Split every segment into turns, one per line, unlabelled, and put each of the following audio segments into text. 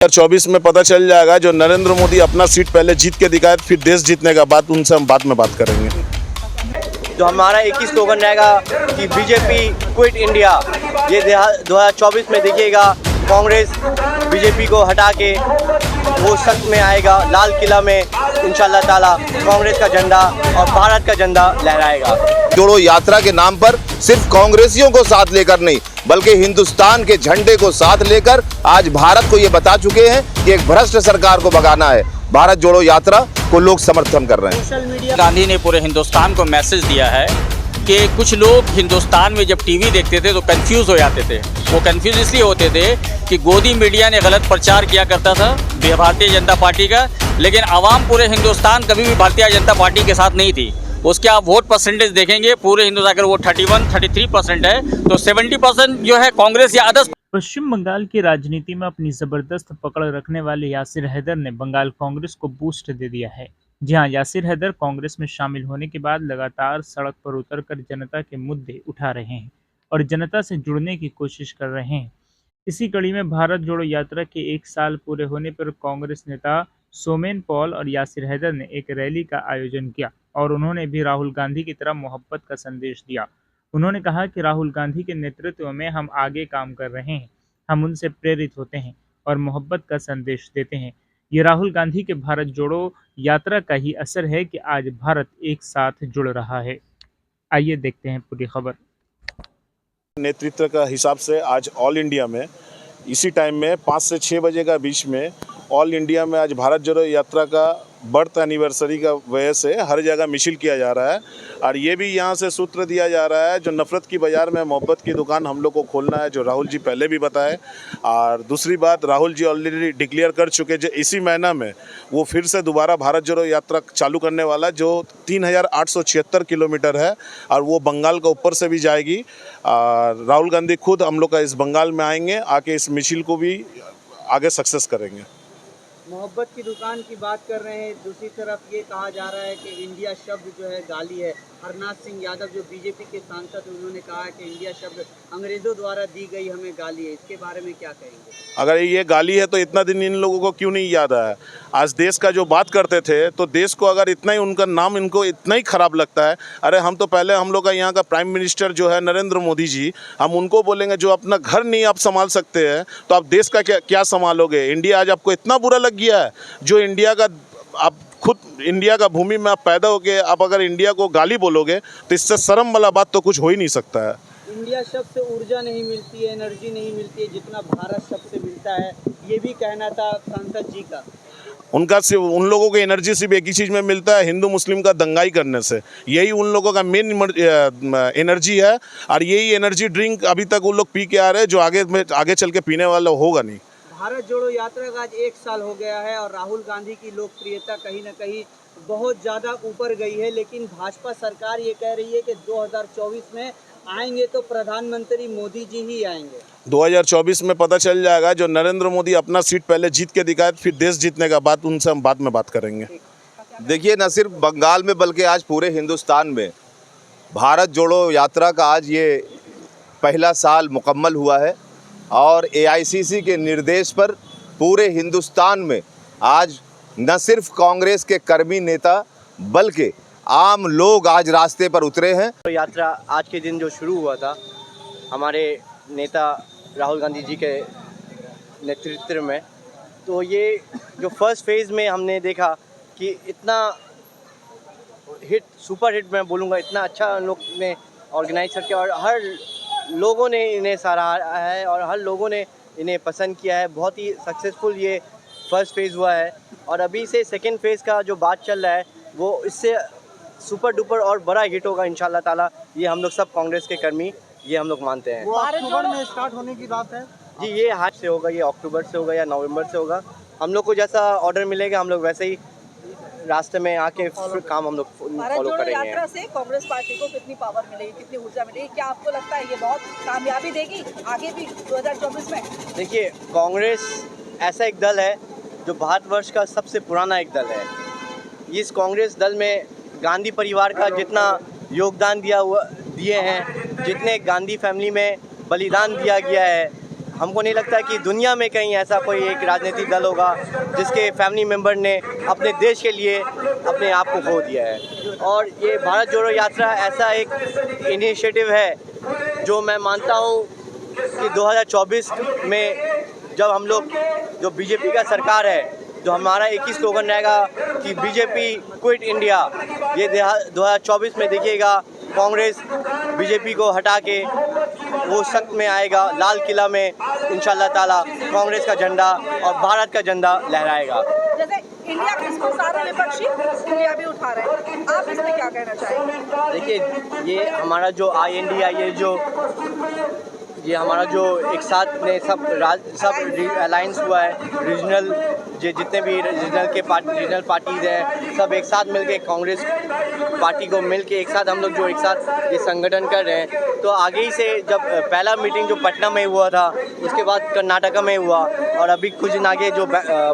2024 में पता चल जाएगा। जो नरेंद्र मोदी अपना सीट पहले जीत के दिखाए, फिर देश जीतने का बात उनसे हम बाद में बात करेंगे।
जो हमारा एक ही स्लोगन रहेगा कि बीजेपी क्विट इंडिया। ये 2024 में देखिएगा कांग्रेस बीजेपी को हटा के वो सत्ता में आएगा। लाल किला में इंशाल्लाह ताला कांग्रेस का झंडा और भारत का झंडा लहराएगा।
जोड़ो यात्रा के नाम पर सिर्फ कांग्रेसियों को साथ लेकर नहीं, बल्कि हिंदुस्तान के झंडे को साथ लेकर आज भारत को ये बता चुके हैं कि एक भ्रष्ट सरकार को भगाना है। भारत जोड़ो यात्रा को लोग समर्थन कर रहे हैं।
गांधी ने पूरे हिंदुस्तान को मैसेज दिया है कि कुछ लोग हिंदुस्तान में जब टीवी देखते थे तो कंफ्यूज हो जाते थे। वो कंफ्यूज इसलिए होते थे कि गोदी मीडिया ने गलत प्रचार किया करता था भारतीय जनता पार्टी का, लेकिन आवाम पूरे हिंदुस्तान कभी भी भारतीय जनता पार्टी के साथ नहीं थी। उसके आप वोट परसेंटेज देखेंगे पूरे हिंदुस्तान, अगर वो 31-33% है तो 70% जो है कांग्रेस या अदर्स।
पश्चिम बंगाल की राजनीति में अपनी जबरदस्त पकड़ रखने वाले यासिर हैदर ने बंगाल कांग्रेस को बूस्ट दे दिया है। जी हां, यासिर हैदर कांग्रेस में शामिल होने के बाद लगातार सड़क पर उतरकर जनता के मुद्दे उठा रहे हैं और जनता से जुड़ने की कोशिश कर रहे हैं। इसी कड़ी में भारत जोड़ो यात्रा के 1 साल पूरे होने पर कांग्रेस नेता सोमेन पॉल और यासिर हैदर ने एक रैली का आयोजन किया और उन्होंने भी राहुल गांधी की तरह मोहब्बत का संदेश दिया। उन्होंने कहा कि राहुल गांधी के नेतृत्व में हम आगे काम कर रहे हैं, हम उनसे प्रेरित होते हैं और मोहब्बत का संदेश देते हैं। ये राहुल गांधी के भारत जोड़ो यात्रा का ही असर है कि आज भारत एक साथ जुड़ रहा है। आइए देखते हैं पूरी खबर।
नेतृत्व का हिसाब से आज ऑल इंडिया में इसी टाइम में 5 से 6 बजे का बीच में ऑल इंडिया में आज भारत जोड़ो यात्रा का बर्थ एनिवर्सरी का वजह से हर जगह मिছিল किया जा रहा है। और ये भी यहाँ से सूत्र दिया जा रहा है, जो नफ़रत की बाज़ार में मोहब्बत की दुकान हम लोग को खोलना है, जो राहुल जी पहले भी बताए। और दूसरी बात, राहुल जी ऑलरेडी डिक्लेयर कर चुके जो इसी महीना में वो फिर से दोबारा भारत जोड़ो यात्रा चालू करने वाला, जो 3876 किलोमीटर है और वो बंगाल का ऊपर से भी जाएगी। राहुल गांधी खुद हम लोग का इस बंगाल में आएंगे, आके इस मिছিল को भी आगे सक्सेस करेंगे।
मोहब्बत की दुकान की बात कर रहे हैं, दूसरी तरफ ये कहा जा रहा है कि इंडिया शब्द जो है गाली है। हरनाथ सिंह यादव जो बीजेपी के सांसद, उन्होंने कहा है कि इंडिया शब्द अंग्रेजों द्वारा दी गई हमें गाली है। इसके बारे में क्या कहेंगे? अगर
ये गाली है तो इतना दिन इन लोगों को क्यों नहीं याद आया? आज देश का जो बात करते थे तो देश को अगर इतना ही उनका नाम इनको इतना ही ख़राब लगता है, अरे हम तो पहले हम लोग का यहाँ का प्राइम मिनिस्टर जो है नरेंद्र मोदी जी, हम उनको बोलेंगे जो अपना घर नहीं आप संभाल सकते हैं तो आप देश का क्या संभालोगे? इंडिया आज आपको इतना बुरा लग गया है, जो इंडिया का आप खुद इंडिया का भूमि में आप पैदा होके आप अगर इंडिया को गाली बोलोगे तो इससे शर्म वाला बात तो कुछ हो ही नहीं सकता है।
इंडिया शब्द से ऊर्जा नहीं मिलती है, एनर्जी नहीं मिलती है जितना भारत शब्द से मिलता है, ये भी कहना था सांसद जी का।
उनका सिर्फ उन लोगों को एनर्जी सिर्फ एक ही चीज़ में मिलता है, हिंदू मुस्लिम का दंगाई करने से। यही उन लोगों का मेन एनर्जी है और यही एनर्जी ड्रिंक अभी तक वो लोग पी के आ रहे हैं, जो आगे चल के पीने वाला होगा नहीं।
भारत जोड़ो यात्रा का आज 1 साल हो गया है और राहुल गांधी की लोकप्रियता कहीं ना कहीं बहुत ज़्यादा ऊपर गई है, लेकिन भाजपा सरकार ये कह रही है कि 2024 में आएंगे तो प्रधानमंत्री मोदी जी ही आएंगे।
2024 में पता चल जाएगा। जो नरेंद्र मोदी अपना सीट पहले जीत के दिखाए, फिर देश जीतने का बात उनसे हम बाद में बात करेंगे।
देखिए, न सिर्फ बंगाल में बल्कि आज पूरे हिंदुस्तान में भारत जोड़ो यात्रा का आज ये पहला साल मुकम्मल हुआ है और AICC के निर्देश पर पूरे हिंदुस्तान में आज न सिर्फ कांग्रेस के कर्मी नेता बल्कि आम लोग आज रास्ते पर उतरे हैं।
तो यात्रा आज के दिन जो शुरू हुआ था हमारे नेता राहुल गांधी जी के नेतृत्व में, तो ये जो फर्स्ट फेज़ में हमने देखा कि इतना हिट, सुपर हिट मैं बोलूँगा, इतना अच्छा लोग ने ऑर्गेनाइज करके और हर लोगों ने इन्हें सराहा है और हर लोगों ने इन्हें पसंद किया है। बहुत ही सक्सेसफुल ये फर्स्ट फेज़ हुआ है और अभी से सेकंड फेज़ का जो बात चल रहा है वो इससे सुपर डुपर और बड़ा हिट होगा इंशाल्लाह ताला। ये हम लोग सब कांग्रेस के कर्मी ये हम लोग मानते हैं।
वो अक्टूबर में स्टार्ट होने की बात है
जी, ये हाथ से होगा, ये अक्टूबर से होगा या नवंबर से होगा। हम लोग को जैसा ऑर्डर मिलेगा हम लोग वैसे ही रास्ते में आके काम हम लोग फॉलो करेंगे।
यात्रा से कांग्रेस पार्टी को कितनी पावर मिलेगी, कितनी ऊर्जा मिलेगी? क्या आपको लगता है ये बहुत कामयाबी देगी आगे भी 2024 में?
देखिए, कांग्रेस ऐसा एक दल है जो भारतवर्ष का सबसे पुराना एक दल है। इस कांग्रेस दल में गांधी परिवार का जितना योगदान दिए हैं, जितने गांधी फैमिली में बलिदान दिया गया है, हमको नहीं लगता कि दुनिया में कहीं ऐसा कोई एक राजनीतिक दल होगा जिसके फैमिली मेम्बर ने अपने देश के लिए अपने आप को खो दिया है। और ये भारत जोड़ो यात्रा ऐसा एक इनिशिएटिव है जो मैं मानता हूँ कि 2024 में जब हम लोग जो बीजेपी का सरकार है, जो हमारा एक ही स्लोगन रहेगा कि बीजेपी क्विट इंडिया, ये 2024 में देखिएगा कांग्रेस बीजेपी को हटा के वो सख्त में आएगा, लाल किला में इंशाल्लाह ताला कांग्रेस का झंडा और भारत का झंडा लहराएगा।
जैसे इंडिया इसको सारे विपक्षी इंडिया भी उठा रहे हैं, आप इसमें क्या कहना चाहेंगे?
देखिए, ये हमारा जो ये हमारा जो एक साथ में सब अलायंस हुआ है, रीजनल जितने भी रीजनल पार्टीज हैं, सब एक साथ मिलके कांग्रेस पार्टी को मिलके एक साथ हम लोग जो एक साथ ये संगठन कर रहे हैं। तो आगे ही से जब पहला मीटिंग जो पटना में हुआ था, उसके बाद कर्नाटका में हुआ और अभी कुछ दिन आगे जो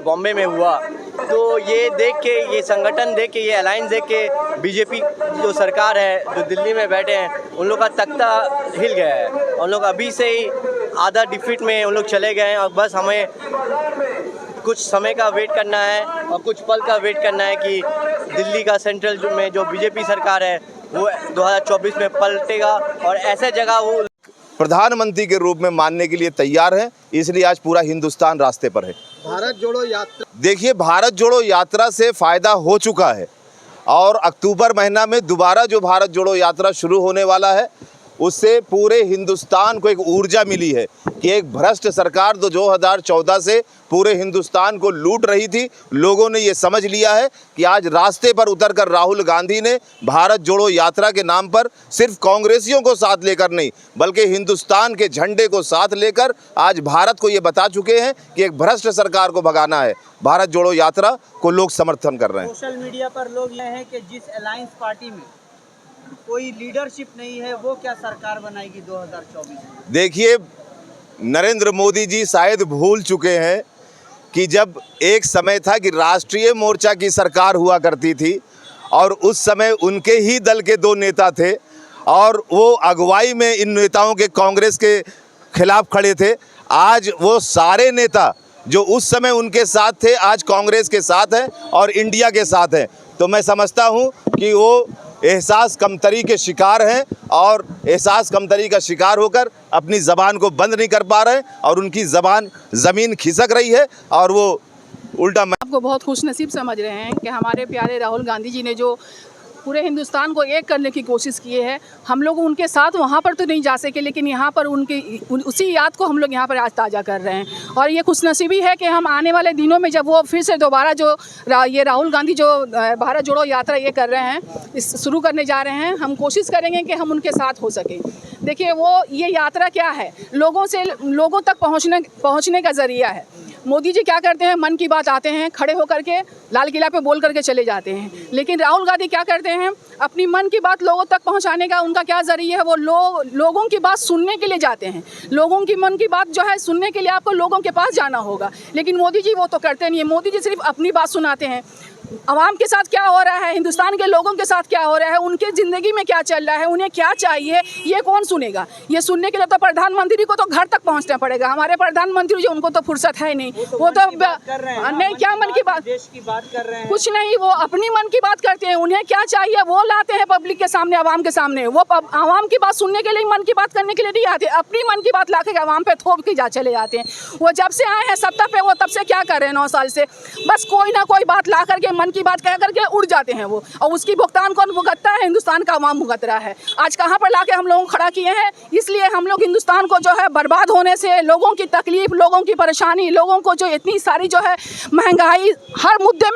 बॉम्बे में हुआ, तो ये देख के, ये संगठन देख के, ये अलायंस देख के बीजेपी जो सरकार है, जो दिल्ली में बैठे हैं, उन लोग का तख्ता हिल गया है। उन लोग अभी से ही आधा डिफीट में उन लोग चले गए हैं और बस हमें कुछ समय का वेट करना है और कुछ पल का वेट करना है कि दिल्ली का सेंट्रल में जो बीजेपी सरकार है वो 2024 में पलटेगा और ऐसे जगह वो
प्रधानमंत्री के रूप में मानने के लिए तैयार है। इसलिए आज पूरा हिंदुस्तान रास्ते पर है।
भारत जोड़ो यात्रा,
देखिए, भारत जोड़ो यात्रा से फ़ायदा हो चुका है और अक्टूबर महीना में दोबारा जो भारत जोड़ो यात्रा शुरू होने वाला है, उससे पूरे हिंदुस्तान को एक ऊर्जा मिली है कि एक भ्रष्ट सरकार तो 2014 से पूरे हिंदुस्तान को लूट रही थी, लोगों ने ये समझ लिया है कि आज रास्ते पर उतरकर राहुल गांधी ने भारत जोड़ो यात्रा के नाम पर सिर्फ कांग्रेसियों को साथ लेकर नहीं, बल्कि हिंदुस्तान के झंडे को साथ लेकर आज भारत को ये बता चुके हैं कि एक भ्रष्ट सरकार को भगाना है। भारत जोड़ो यात्रा को लोग समर्थन कर रहे हैं।
सोशल मीडिया पर लोग ये हैं कि जिस अलायंस पार्टी में कोई लीडरशिप नहीं है, वो क्या सरकार बनाएगी 2024 में?
देखिए, नरेंद्र मोदी जी शायद भूल चुके हैं कि जब एक समय था कि राष्ट्रीय मोर्चा की सरकार हुआ करती थी और उस समय उनके ही दल के 2 नेता थे और वो अगुवाई में इन नेताओं के कांग्रेस के खिलाफ खड़े थे। आज वो सारे नेता जो उस समय उनके साथ थे आज कांग्रेस के साथ हैं और इंडिया के साथ हैं। तो मैं समझता हूँ कि वो एहसास कमतरी के शिकार हैं और एहसास कमतरी का शिकार होकर अपनी ज़बान को बंद नहीं कर पा रहे हैं और उनकी ज़बान ज़मीन खिसक रही है और वो उल्टा।
आपको बहुत खुशनसीब समझ रहे हैं कि हमारे प्यारे राहुल गांधी जी ने जो पूरे हिंदुस्तान को एक करने की कोशिश की है। हम लोग उनके साथ वहाँ पर तो नहीं जा सके, लेकिन यहाँ पर उसी याद को हम लोग यहाँ पर आज ताज़ा कर रहे हैं। और ये खुशनसीबी है कि हम आने वाले दिनों में जब वो फिर से दोबारा जो ये राहुल गांधी जो भारत जोड़ो यात्रा ये कर रहे हैं, इस शुरू करने जा रहे हैं, हम कोशिश करेंगे कि हम उनके साथ हो सकें। देखिए, वो ये यात्रा क्या है, लोगों तक पहुँचने का ज़रिया है। मोदी जी क्या करते हैं, मन की बात आते हैं, खड़े होकर के लाल किला पे बोल करके चले जाते हैं, लेकिन राहुल गांधी क्या करते हैं, अपनी मन की बात लोगों तक पहुंचाने का उनका क्या ज़रिया है, वो लोगों की बात सुनने के लिए जाते हैं। लोगों की मन की बात जो है सुनने के लिए आपको लोगों के पास जाना होगा, लेकिन मोदी जी वो तो करते नहीं है। मोदी जी सिर्फ अपनी बात सुनाते हैं। आवाम के साथ क्या हो रहा है, हिंदुस्तान के लोगों के साथ क्या हो रहा है, उनके ज़िंदगी में क्या चल रहा है, उन्हें क्या चाहिए, ये कौन सुनेगा? ये सुनने के लिए तो प्रधानमंत्री को तो घर तक पहुंचना पड़ेगा। हमारे प्रधानमंत्री जी, उनको तो फुर्सत है नहीं, वो तो नहीं, क्या मन की बात,
देश की बात कर रहे हैं,
कुछ नहीं, वो अपनी मन की बात करते हैं। उन्हें क्या चाहिए वो लाते हैं पब्लिक के सामने, आवाम के सामने। वो आवाम की बात सुनने के लिए, मन की बात करने के लिए नहीं आते, अपनी मन की बात ला के आवाम पे थोप के चले जाते हैं। वो जब से आए हैं सत्ता पे, वो तब से क्या कर रहे हैं 9 साल से, बस कोई ना कोई बात ला करके, मन की बात कह करके उड़ जाते हैं वो, और उसकी भुगतान कौन भुगतता है? हिंदुस्तान का आवाम भुगत रहा है। आज कहाँ पर लाके हम लोगों को खड़ा किए हैं, इसलिए हम लोग हिंदुस्तान को जो है बर्बाद होने से, लोगों की तकलीफ, लोगों की परेशानी, लोगों को जो इतनी सारी जो है महंगाई, हर मुद्दे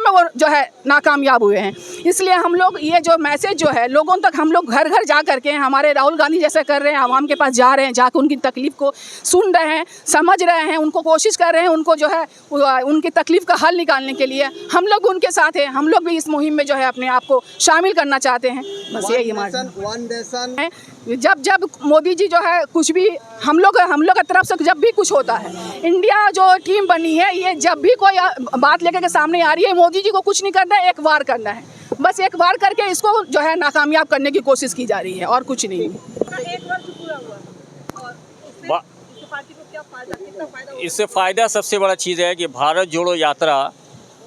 में वो जो है नाकामयाब हुए हैं। इसलिए हम लोग ये जो मैसेज जो है लोगों तक, हम लोग घर घर जा करके, हमारे राहुल गांधी जैसे कर रहे हैं, आवाम के पास जा रहे हैं, जाकर उनकी तकलीफ को सुन रहे हैं, समझ रहे हैं, उनको कोशिश कर रहे हैं, उनको जो है उनकी तकलीफ का हल निकालने के लिए हम लोग उनके साथ हैं। हम लोग भी इस मुहिम में जो है अपने आप को शामिल करना चाहते हैं। बस यही हमारा है। जब मोदी जी जो है कुछ भी हम लोग की तरफ से जब भी कुछ होता है, इंडिया जो टीम बनी है, ये जब भी कोई बात लेकर के सामने आ रही है, मोदी जी को कुछ नहीं करना है, एक वार करना है। बस एक वार करके इसको जो है नाकामयाब करने की कोशिश की जा रही है और कुछ नहीं।
एक वर्ष पूरा हुआ और उससे पार्टी को क्या फायदा, कितना फायदा होगा?
इससे फ़ायदा सबसे बड़ा चीज़ है कि भारत जोड़ो यात्रा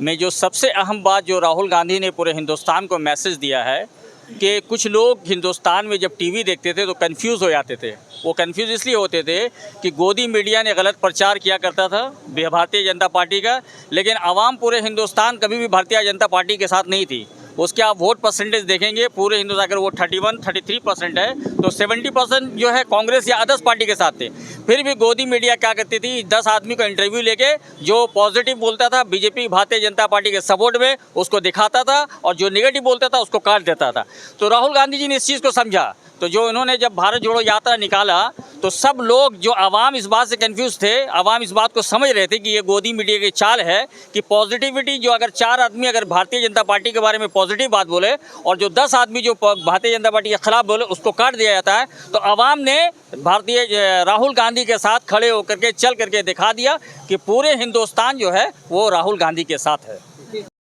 में जो सबसे अहम बात जो राहुल गांधी ने पूरे हिंदुस्तान को मैसेज दिया है कि कुछ लोग हिंदुस्तान में जब टीवी देखते थे तो कंफ्यूज हो जाते थे। वो कंफ्यूज इसलिए होते थे कि गोदी मीडिया ने गलत प्रचार किया करता था भारतीय जनता पार्टी का, लेकिन आवाम पूरे हिंदुस्तान कभी भी भारतीय जनता पार्टी के साथ नहीं थी। उसके आप वोट परसेंटेज देखेंगे पूरे हिंदुस्तान, अगर वो 31-33% है तो 70% जो है कांग्रेस या अदर्स पार्टी के साथ थे। फिर भी गोदी मीडिया क्या करती थी, 10 आदमी को इंटरव्यू लेके जो पॉजिटिव बोलता था बीजेपी भारतीय जनता पार्टी के सपोर्ट में उसको दिखाता था और जो नेगेटिव बोलता था उसको काट देता था। तो राहुल गांधी जी ने इस चीज़ को समझा, तो जो इन्होंने जब भारत जोड़ो यात्रा निकाला तो सब लोग जो आवाम इस बात से कंफ्यूज थे, आवाम इस बात को समझ रहे थे कि ये गोदी मीडिया की चाल है कि पॉजिटिविटी जो अगर 4 आदमी अगर भारतीय जनता पार्टी के बारे में पॉजिटिव बात बोले और जो 10 आदमी जो भारतीय जनता पार्टी के खिलाफ बोले उसको काट दिया जाता है। तो आवाम ने राहुल गांधी के साथ खड़े होकर के चल करके दिखा दिया कि पूरे हिंदुस्तान जो है वो राहुल गांधी के साथ है।